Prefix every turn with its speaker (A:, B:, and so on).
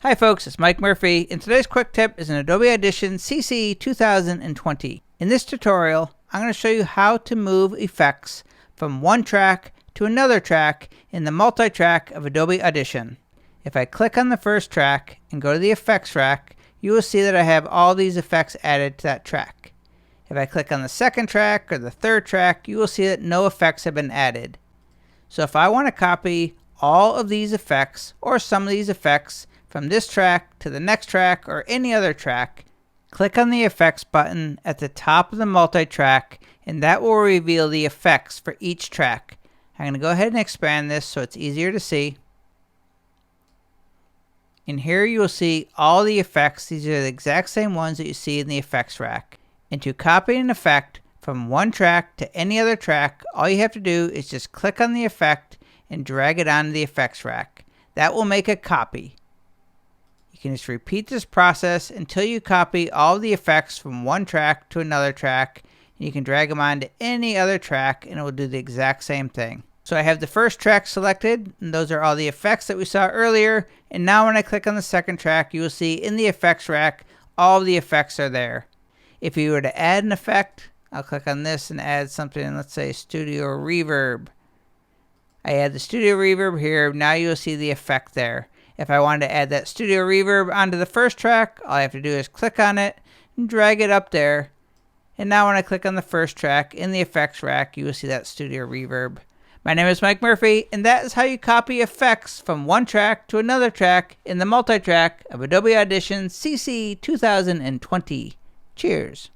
A: Hi folks, it's Mike Murphy, and today's quick tip is an Adobe Audition CC 2020. In this tutorial, I'm going to show you how to move effects from one track to another track in the multi-track of Adobe Audition. If I click on the first track and go to the effects rack, you will see that I have all these effects added to that track. If I click on the second track or the third track, you will see that no effects have been added. So if I want to copy all of these effects or some of these effects from this track to the next track or any other track, click on the effects button at the top of the multi-track, and that will reveal the effects for each track. I'm going to go ahead and expand this so it's easier to see. And here you will see all the effects. These are the exact same ones that you see in the effects rack. And to copy an effect from one track to any other track, all you have to do is just click on the effect and drag it onto the effects rack. That will make a copy. You can just repeat this process until you copy all the effects from one track to another track. And you can drag them onto any other track and it will do the exact same thing. So I have the first track selected, and those are all the effects that we saw earlier. And now when I click on the second track, you will see in the effects rack, all the effects are there. If you were to add an effect, I'll click on this and add something, let's say Studio Reverb. I add the Studio Reverb here. Now you'll see the effect there. If I wanted to add that Studio Reverb onto the first track, all I have to do is click on it and drag it up there. And now when I click on the first track in the effects rack, you will see that Studio Reverb. My name is Mike Murphy, and that is how you copy effects from one track to another track in the multi-track of Adobe Audition CC 2020. Cheers.